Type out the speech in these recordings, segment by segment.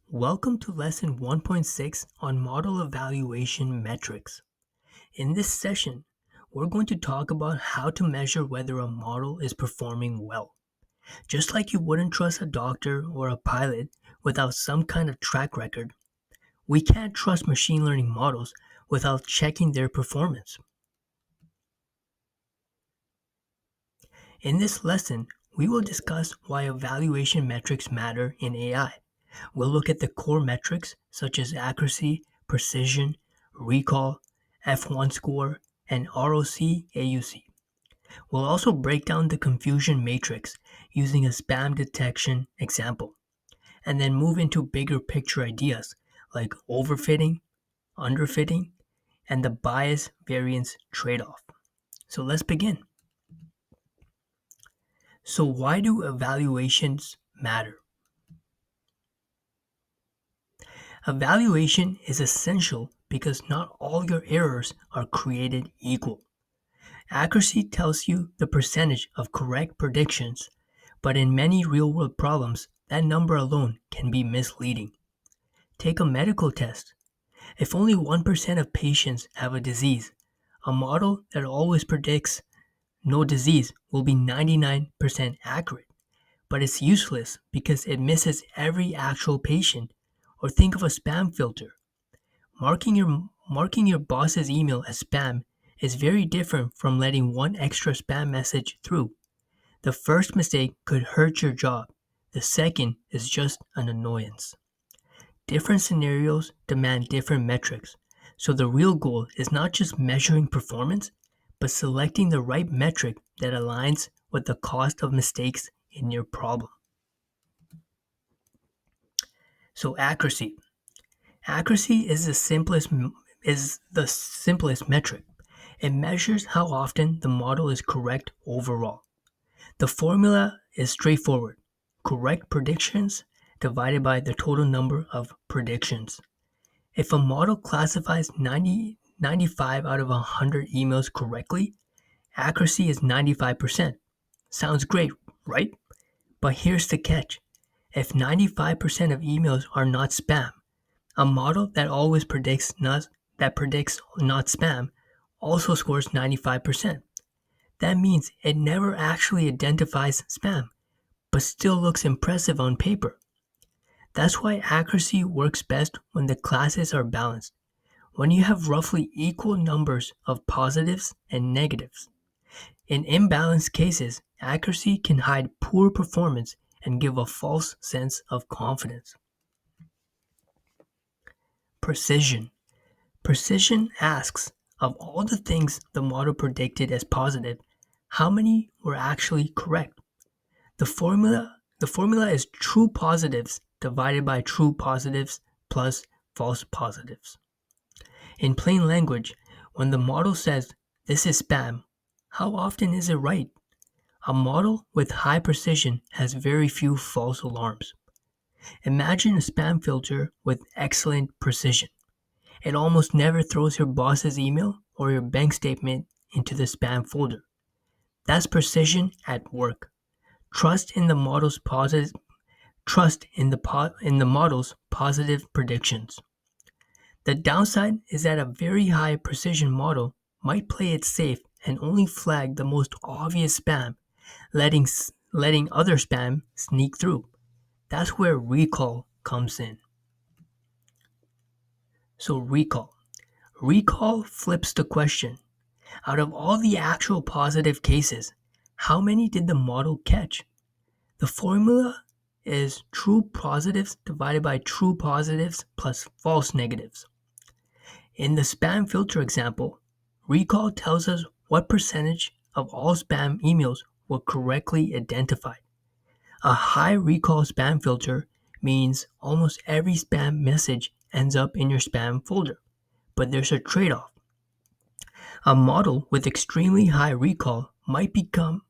Welcome to Lesson 1.6 on Model Evaluation Metrics. In this session, we're going to talk about how to measure whether a model is performing well. Just like you wouldn't trust a doctor or a pilot without some kind of track record, we can't trust machine learning models without checking their performance. In this lesson, we will discuss why evaluation metrics matter in AI. We'll look at the core metrics such as accuracy, precision, recall, F1 score, and ROC AUC. We'll also break down the confusion matrix using a spam detection example, and then move into bigger picture ideas like overfitting, underfitting, and the bias variance trade off. So let's begin. So, why do evaluations matter? Evaluation is essential because not all your errors are created equal. Accuracy tells you the percentage of correct predictions, but in many real world problems, that number alone can be misleading. Take a medical test. If only 1% of patients have a disease, a model that always predicts no disease will be 99% accurate, but it's useless because it misses every actual patient. Or think of a spam filter. Marking your boss's email as spam is very different from letting one extra spam message through. The first mistake could hurt your job. The second is just an annoyance. Different scenarios demand different metrics. So the real goal is not just measuring performance, but selecting the right metric that aligns with the cost of mistakes in your problem. So accuracy. Accuracy is the simplest metric. It measures how often the model is correct overall. The formula is straightforward. Correct predictions divided by the total number of predictions. If a model classifies 95 out of 100 emails correctly, accuracy is 95%. Sounds great, right? But here's the catch. If 95% of emails are not spam, a model that always predicts not spam also scores 95%. That means it never actually identifies spam, but still looks impressive on paper. That's why accuracy works best when the classes are balanced, when you have roughly equal numbers of positives and negatives. In imbalanced cases, accuracy can hide poor performance and give a false sense of confidence. Precision. Precision asks, of all the things the model predicted as positive, how many were actually correct? The formula is true positives divided by true positives plus false positives. In plain language, when the model says this is spam, how often is it right? A model with high precision has very few false alarms. Imagine a spam filter with excellent precision. It almost never throws your boss's email or your bank statement into the spam folder. That's precision at work. Trust in the model's positive predictions. The downside is that a very high precision model might play it safe and only flag the most obvious spam, letting other spam sneak through. That's where recall comes in. So recall. Recall flips the question. Out of all the actual positive cases, how many did the model catch? The formula is true positives divided by true positives plus false negatives. In the spam filter example, recall tells us what percentage of all spam emails were correctly identified. A high recall spam filter means almost every spam message ends up in your spam folder, but there's a trade-off. A model with extremely high recall might become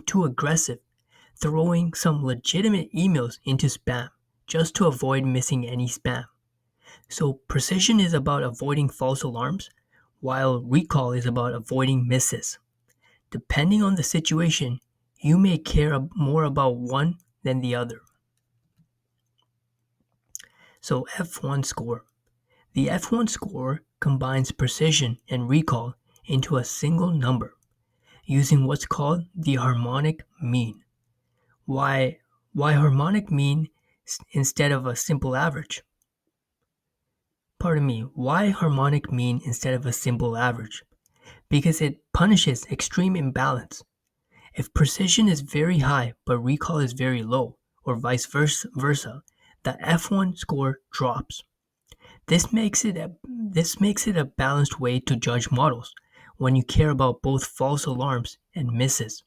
too aggressive, throwing some legitimate emails into spam just to avoid missing any spam. So precision is about avoiding false alarms, while recall is about avoiding misses. Depending on the situation, you may care more about one than the other. So F1 score. The F1 score combines precision and recall into a single number using what's called the harmonic mean. Why, why harmonic mean instead of a simple average? Pardon me, why harmonic mean instead of a simple average? Because it punishes extreme imbalance. If precision is very high but recall is very low, or vice versa, the F1 score drops. This makes it a balanced way to judge models when you care about both false alarms and misses.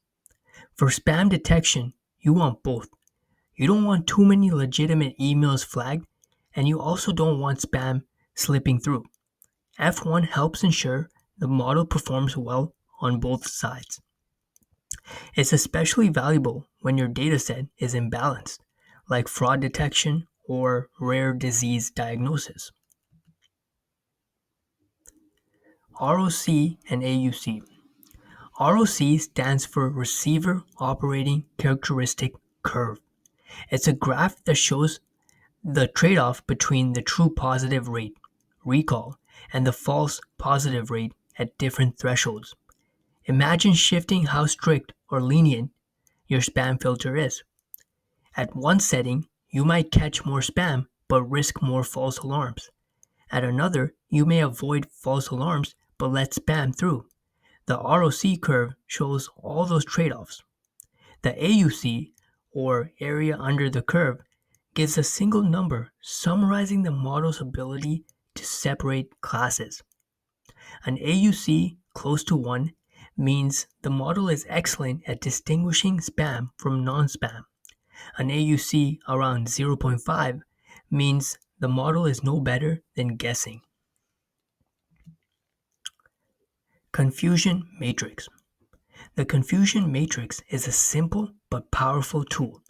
For spam detection, you want both. You don't want too many legitimate emails flagged, and you also don't want spam slipping through. F1 helps ensure the model performs well on both sides. It's especially valuable when your dataset is imbalanced, like fraud detection or rare disease diagnosis. ROC and AUC. ROC stands for Receiver Operating Characteristic Curve. It's a graph that shows the trade-off between the true positive rate, recall, and the false positive rate at different thresholds. Imagine shifting how strict or lenient your spam filter is. At one setting, you might catch more spam but risk more false alarms. At another, you may avoid false alarms but let spam through. The ROC curve shows all those trade-offs. The AUC, or area under the curve, gives a single number summarizing the model's ability to separate classes. An AUC close to 1 means the model is excellent at distinguishing spam from non-spam. An AUC around 0.5 means the model is no better than guessing. Confusion matrix. The confusion matrix is a simple but powerful tool.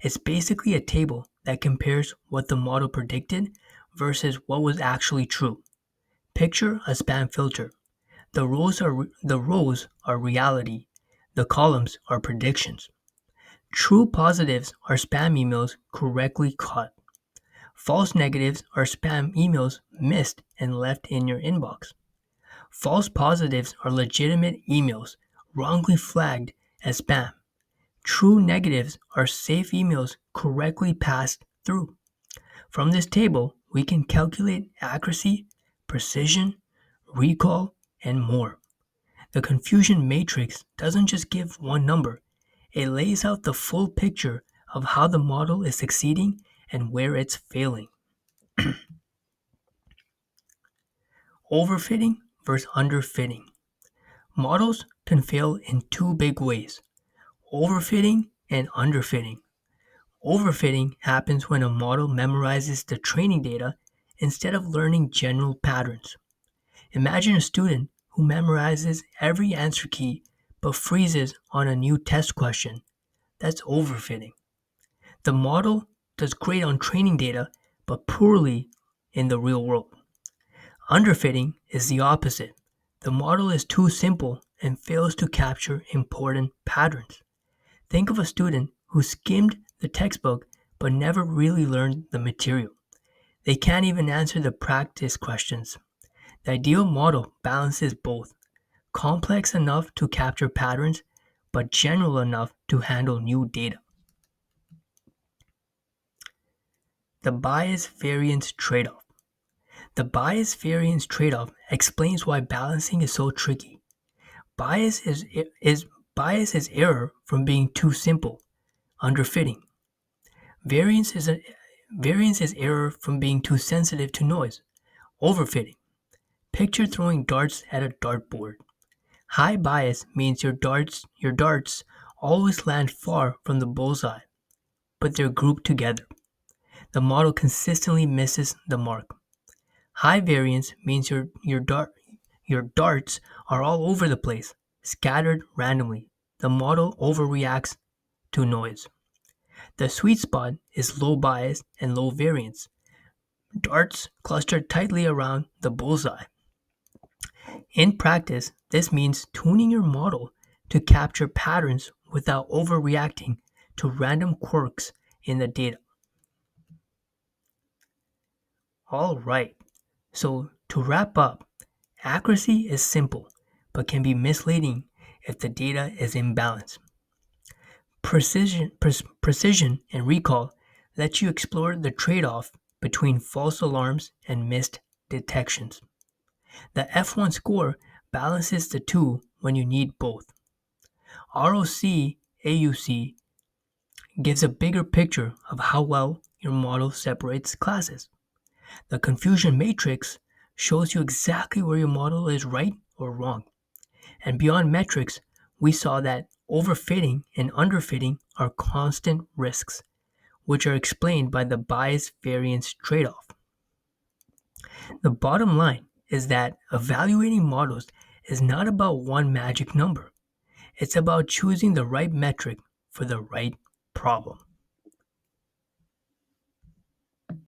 It's basically a table that compares what the model predicted versus what was actually true. Picture a spam filter. The rows are reality. The columns are predictions. True positives are spam emails correctly caught. False negatives are spam emails missed and left in your inbox. False positives are legitimate emails wrongly flagged as spam. True negatives are safe emails correctly passed through. From this table, we can calculate accuracy, precision, recall, and more. The confusion matrix doesn't just give one number, it lays out the full picture of how the model is succeeding and where it's failing. Overfitting versus underfitting. Models can fail in two big ways: overfitting and underfitting. Overfitting happens when a model memorizes the training data instead of learning general patterns. Imagine a student who memorizes every answer key but freezes on a new test question. That's overfitting. The model does great on training data but poorly in the real world. Underfitting is the opposite. The model is too simple and fails to capture important patterns. Think of a student who skimmed the textbook but never really learned the material. They can't even answer the practice questions. The ideal model balances both, complex enough to capture patterns, but general enough to handle new data. The bias variance trade-off. The bias variance trade-off explains why balancing is so tricky. Bias is error from being too simple, underfitting. Variance is a Variance is error from being too sensitive to noise, overfitting. Picture throwing darts at a dartboard. High bias means your darts always land far from the bullseye, but they're grouped together. The model consistently misses the mark. High variance means your darts are all over the place, scattered randomly. The model overreacts to noise. The sweet spot is low bias and low variance. Darts cluster tightly around the bullseye. In practice, this means tuning your model to capture patterns without overreacting to random quirks in the data. All right, so to wrap up, accuracy is simple but can be misleading if the data is imbalanced. Precision and recall let you explore the trade off between false alarms and missed detections. The F1 score balances the two when you need both. ROC AUC gives a bigger picture of how well your model separates classes. The confusion matrix shows you exactly where your model is right or wrong. And beyond metrics, we saw that overfitting and underfitting are constant risks, which are explained by the bias variance trade off. The bottom line is that evaluating models is not about one magic number, it's about choosing the right metric for the right problem.